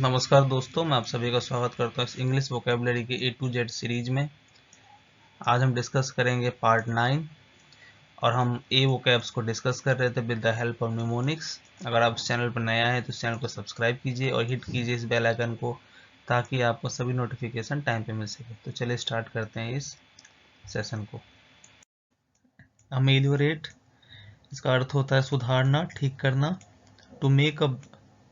नमस्कार दोस्तों, मैं आप सभी का स्वागत करता हूँ इस इंग्लिश वोकेबलरी के A to Z सीरीज में। आज हम डिस्कस करेंगे पार्ट 9 और हम ए वोकैब्स को डिस्कस कर रहे थे with the help of mnemonics. अगर आप इस चैनल पर नया है तो इस चैनल को सब्सक्राइब कीजिए और हिट कीजिए इस बेल आइकन को ताकि आपको सभी नोटिफिकेशन टाइम पे मिल सके। तो चलिए स्टार्ट करते हैं इस सेशन को। अमेलियोरेट, इसका अर्थ होता है सुधारना, ठीक करना। टू मेक अ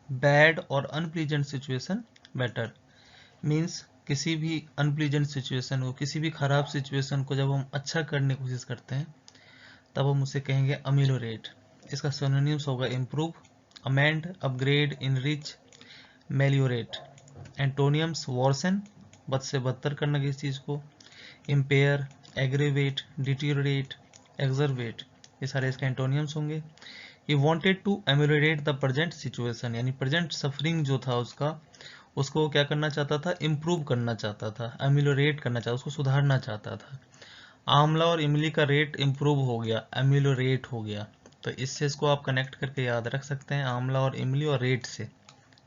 बैड और अनप्लीजेंट सिचुएशन बेटर, मीन्स किसी भी अनप्लीजेंट सिचुएशन को, किसी भी खराब सिचुएशन को जब हम अच्छा करने की कोशिश करते हैं तब हम उसे कहेंगे अमेलियोरेट। इसका सिनोनिम्स होगा improve, amend, upgrade, enrich, meliorate. Antonyms worsen, बद से बदतर करना किसी चीज को, इम्पेयर, एग्रेवेट, डिटीरियोरेट, एक्सरवेट, ये सारे इसके एंटोनियम्स होंगे। He wanted to ameliorate the present situation, यानी प्रेजेंट सफरिंग जो था उसको क्या करना चाहता था, इम्प्रूव करना चाहता था, एमिलोरेट करना चाहता, उसको सुधारना चाहता था। आमला और इमली का रेट इम्प्रूव हो गया, एमिलोरेट हो गया। तो इससे इसको आप कनेक्ट करके याद रख सकते हैं, आमला और इमली और रेट से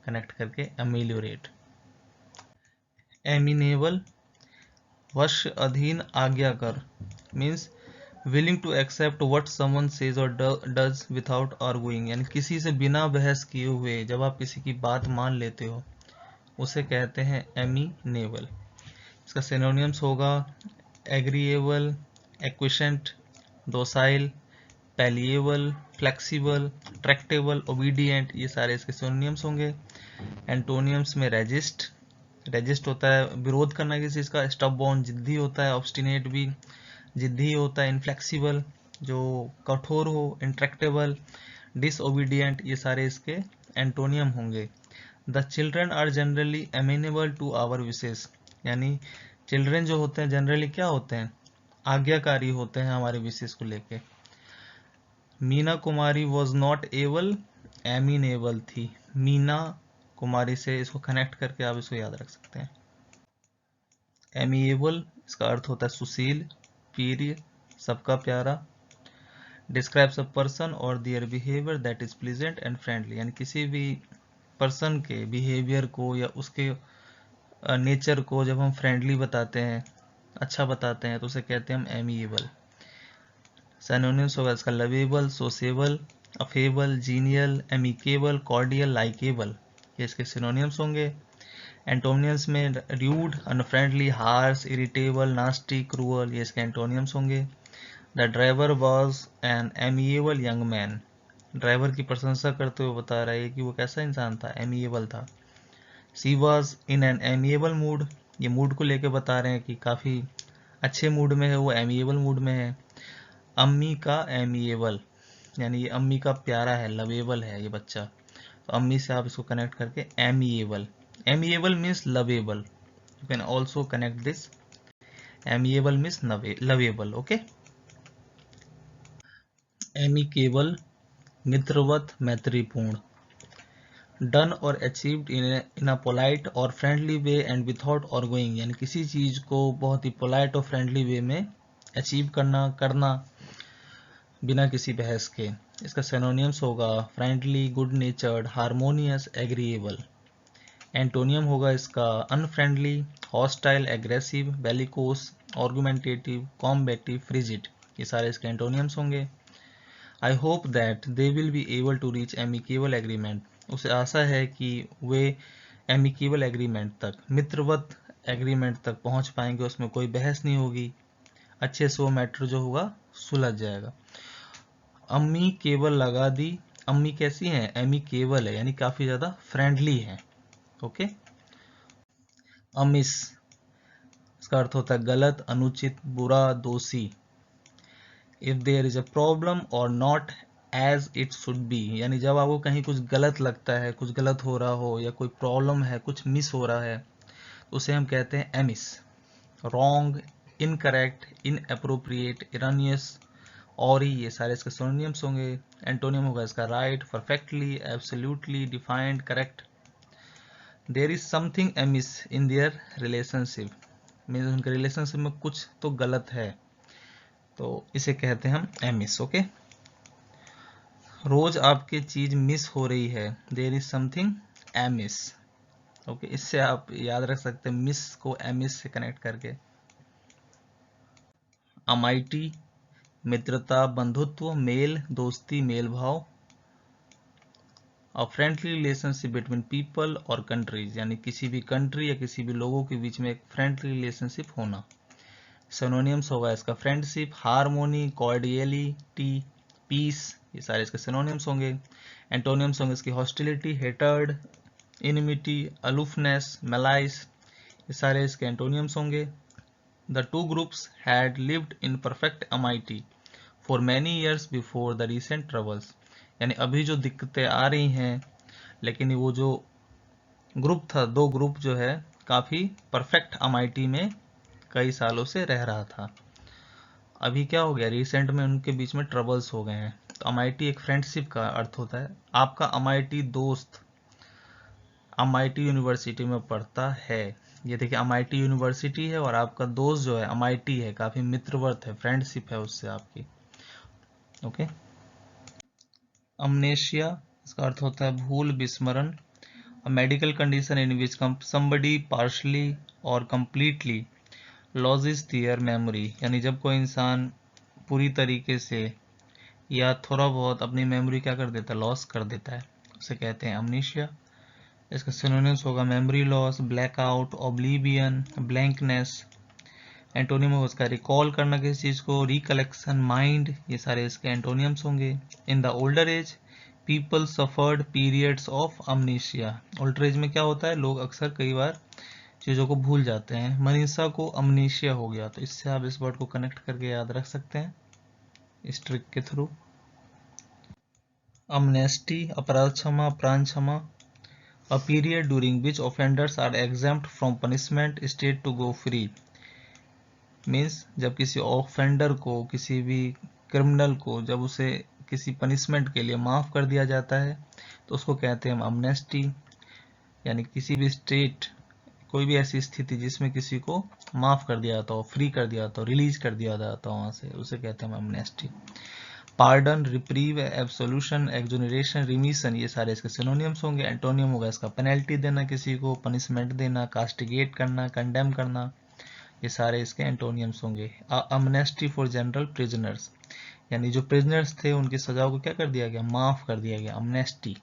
कनेक्ट करके एमिलोरेट। एमिनेबल, वश अधीन, आज्ञाकर, means willing to accept what someone says or does without arguing, यानी किसी से बिना बहस किए हुए जब आप किसी की बात मान लेते हो उसे कहते हैं एमिनेबल। इसका सिनोनिम्स होगा agreeable, acquiescent, docile, pliable, flexible, tractable, obedient, ये सारे इसके सिनोनिम्स होंगे। एंटोनियम्स में रेजिस्ट, रेजिस्ट होता है विरोध करना किसी चीज का, स्टबबॉर्न जिद्दी होता है, ऑब्स्टिनेट भी जिद्दी होता है, इनफ्लेक्सिबल जो कठोर हो, इंट्रैक्टेबल, डिसओबीडियंट, ये सारे इसके एंटोनियम होंगे। The children are generally amenable to our wishes, यानी चिल्ड्रन जो होते हैं जनरली क्या होते हैं, आज्ञाकारी होते हैं हमारे विशेष को लेके। Meena Kumari was not able, amenable थी। मीना कुमारी से इसको कनेक्ट करके आप इसको याद रख सकते हैं। एमिएबल, इसका अर्थ होता है सुशील, प्रिय, सबका प्यारा। डिस्क्राइब्स अ पर्सन और their behaviour that is pleasant and friendly, यानी किसी भी पर्सन के बिहेवियर को या उसके नेचर को जब हम फ्रेंडली बताते हैं, अच्छा बताते हैं, तो उसे कहते हैं हम एमिएबल। सिनोनिम्स होगा इसका lovable, sociable, affable, genial, amicable, cordial, likeable, ये इसके सिनोनिम्स होंगे। एंटोनियम्स में rude, unfriendly, harsh, irritable, nasty, cruel, ये इसके एंटोनियम्स होंगे। The driver was an amiable young man, driver की प्रशंसा करते हुए बता रहा है कि वो कैसा इंसान था, एमिएबल था। She was in an amiable mood, ये मूड को लेके बता रहे हैं कि काफ़ी अच्छे मूड में है, वो एमिएबल मूड में है। अम्मी का एमिएबल, यानी ये अम्मी का प्यारा है, लवेबल है ये बच्चा, तो अम्मी से आप इसको कनेक्ट करके amiable. Amiable means lovable, you can also connect this, amiable means lovable, okay. Amicable, मित्रवत, मैत्रीपूर्ण। डन और अचीव्ड इन अ पोलाइट और friendly way and without arguing, यानी किसी चीज को बहुत ही पोलाइट और फ्रेंडली वे में अचीव करना बिना किसी बहस के। इसका सिनोनिम्स होगा friendly, good natured, harmonious, agreeable. Antonym होगा इसका unfriendly, hostile, aggressive, bellicose, argumentative, combative, frigid, ये सारे इसके एंटोनियम्स होंगे। I hope that they will be able to reach amicable agreement, उसे आशा है कि वे एमिकेबल एग्रीमेंट तक, मित्रवत एग्रीमेंट तक पहुंच पाएंगे, उसमें कोई बहस नहीं होगी, अच्छे से वो मैटर जो होगा सुलझ जाएगा। अम्मी केबल लगा दी, अम्मी कैसी है, एमी केबल है, यानी काफी ज्यादा फ्रेंडली है, ओके। अमिस, इसका अर्थ होता है गलत, अनुचित, बुरा, दोषी। If there is a problem और not as it should be, यानी जब आपको कहीं कुछ गलत लगता है, कुछ गलत हो रहा हो या कोई प्रॉब्लम है, कुछ मिस हो रहा है, उसे हम कहते हैं amiss. Wrong, incorrect, inappropriate, erroneous, और ये सारे इसके सिनोनिम्स होंगे। एंटोनियम होगा इसका right, perfectly, absolutely, defined, correct. There is something amiss in their relationship, means उनके रिलेशनशिप में कुछ तो गलत है, तो इसे कहते हैं हम एमिस, ओके। रोज आपकी चीज मिस हो रही है, there is something amiss. Okay, इससे आप याद रख सकते हैं मिस को एमिस से कनेक्ट करके। अमाइटी, मित्रता, बंधुत्व, मेल, दोस्ती, मेल भाव। A friendly relationship between people और कंट्रीज, यानी किसी भी कंट्री या किसी भी लोगों के बीच में एक फ्रेंडली रिलेशनशिप होना। सिनोनिम्स होगा इसका फ्रेंडशिप, हार्मोनी, कॉर्डियलिटी, पीस, ये सारे इसके सिनोनिम्स होंगे। एंटोनिम्स होंगे इसकी hostility, hatred, enmity, aloofness, malice, ये सारे इसके एंटोनिम्स होंगे। The two groups had lived in perfect amity for many years before the recent troubles, यानी अभी जो दिक्कतें आ रही हैं, लेकिन वो जो ग्रुप था, दो ग्रुप जो है काफ़ी परफेक्ट अमाइटी में कई सालों से रह रहा था। अभी क्या हो गया, रिसेंट में उनके बीच में ट्रबल्स हो गए हैं। तो अमाइटी एक फ्रेंडशिप का अर्थ होता है। आपका अमाइटी दोस्त अमाइटी यूनिवर्सिटी में पढ़ता है, ये देखिए अमाइटी यूनिवर्सिटी है और आपका दोस्त जो है अमाइटी है, काफ़ी मित्रवत है, फ्रेंडशिप है उससे आपकी। ओके। अमनेशिया, इसका अर्थ होता है भूल, विस्मरण। A medical condition in which somebody partially or completely loses their memory, यानी जब कोई इंसान पूरी तरीके से या थोड़ा बहुत अपनी मेमोरी क्या कर देता है, लॉस कर देता है, उसे कहते हैं अमनीशिया। इसका सिनोनिम्स होगा memory loss, blackout, oblivion, blankness. Antonym होगा उसका रिकॉल करना किसी चीज़ को, रिकलेक्शन, माइंड, ये सारे इसके एंटोनियम्स होंगे। In the older age people suffered periods of अमनीशिया, older age में क्या होता है, लोग अक्सर कई बार चीज़ों को भूल जाते हैं। मनीषा को अमनीशिया हो गया, तो इससे आप इस वर्ड को कनेक्ट करके याद रख सकते हैं इस ट्रिक के थ्रू। अमनेस्टी, अपराध क्षमा, प्राण क्षमा। A period during which offenders are exempt from punishment state to go free, means जब किसी ऑफेंडर को, किसी भी क्रिमिनल को, जब उसे किसी पनिशमेंट के लिए माफ़ कर दिया जाता है तो उसको कहते हैं हम अमनेस्टी। यानी किसी भी स्टेट, कोई भी ऐसी स्थिति जिसमें किसी को माफ़ कर दिया जाता हो, फ्री कर दिया जाता हो, रिलीज कर दिया जाता हो वहाँ से, उसे कहते हैं amnesty. Pardon, reprieve, absolution, exoneration, remission, ये सारे इसके सिनोनिम्स होंगे। एंटोनियम होगा इसका पेनल्टी देना, किसी को पनिशमेंट देना, कास्टिगेट करना, कंडेम करना, ये सारे इसके एंटोनियम्स होंगे। अमनेस्टी फॉर जनरल प्रिजनर्स, यानी जो प्रिजनर्स थे उनकी सजा को क्या कर दिया गया, माफ कर दिया गया, अमनेस्टी।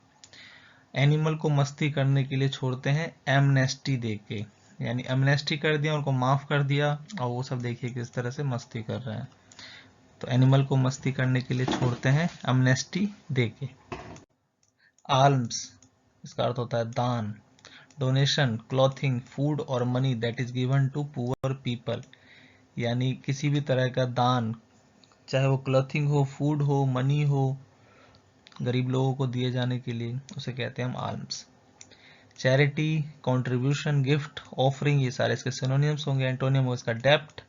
एनिमल को मस्ती करने के लिए छोड़ते हैं एमनेस्टी देके, यानी एमनेस्टी कर दिया, उनको माफ कर दिया और वो सब देखिए किस तरह से मस्ती कर रहे हैं। तो एनिमल को मस्ती करने के लिए छोड़ते हैं अमनेस्टी देके। आल्म्स, इसका अर्थ होता है दान। डोनेशन, क्लॉथिंग, फूड और money that is given to poor people, यानी किसी भी तरह का दान, चाहे वो क्लॉथिंग हो, फूड हो, मनी हो, गरीब लोगों को दिए जाने के लिए, उसे कहते हैं हम alms. Charity, contribution, gift, offering, ये सारे इसके सिनोनिम्स होंगे। एंटोनियम हो इसका डेप्ट,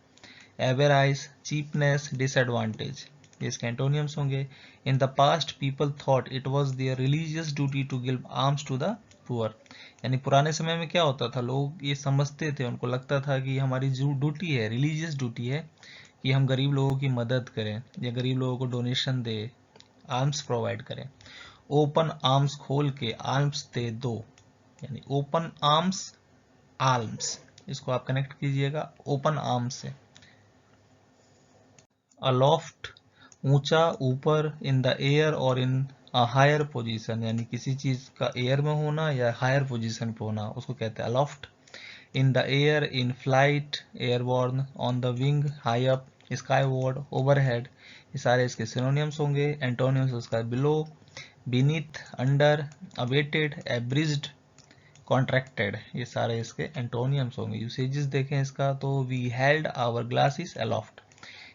एवराइज, चीपनेस, डिसएडवांटेज, ये इसके एंटोनियम्स होंगे। In the past people thought it was their religious duty to give alms to the poor, यानी पुराने समय में क्या होता था, लोग ये समझते थे, उनको लगता था कि हमारी जो ड्यूटी है, रिलीजियस ड्यूटी है कि हम गरीब लोगों की मदद करें या गरीब लोगों को डोनेशन दे, आर्म्स प्रोवाइड करें। ओपन आर्म्स, खोल के, आर्म्स दे दो, यानी ओपन आर्म्स, आर्म्स, इसको आप कनेक्ट कीजिएगा ओपन आर्म्स से। अलोफ्ट, ऊंचा, ऊपर, इन द एयर और इन अ हायर पोजीशन, यानी किसी चीज का एयर में होना या हायर पोजीशन पे होना, उसको कहते हैं aloft. In the air, in flight, airborne, on the wing, high up, skyward, overhead, ये सारे इसके सिनोनिम्स होंगे। एंटोनिम्स उसका below, beneath, under, abated, abridged, contracted, ये सारे इसके एंटोनियम्स होंगे। यूसेजेस देखें इसका तो we held our glasses aloft,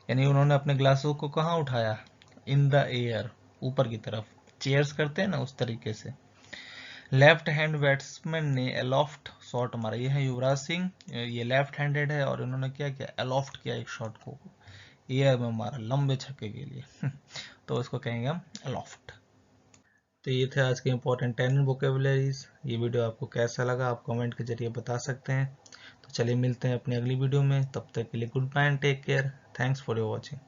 यानी उन्होंने अपने ग्लासों को कहाँ उठाया, इन द एयर, ऊपर की तरफ, चेयर्स करते हैं ना उस तरीके से। लेफ्ट हैंड बैट्समैन ने अलोफ्ट शॉट मारा, ये है युवराज सिंह, ये लेफ्ट हैंडेड है और इन्होंने क्या किया, अलोफ्ट किया एक शॉट को, एयर में मारा लंबे छक्के के लिए तो इसको कहेंगे हम अलोफ्ट। तो ये थे आज के इंपॉर्टेंट 10 वोकेबुलरीज। ये वीडियो आपको कैसा लगा आप कमेंट के जरिए बता सकते हैं। तो चलिए मिलते हैं अपनी अगली वीडियो में, तब तक के लिए goodbye and take care. Thanks for your watching.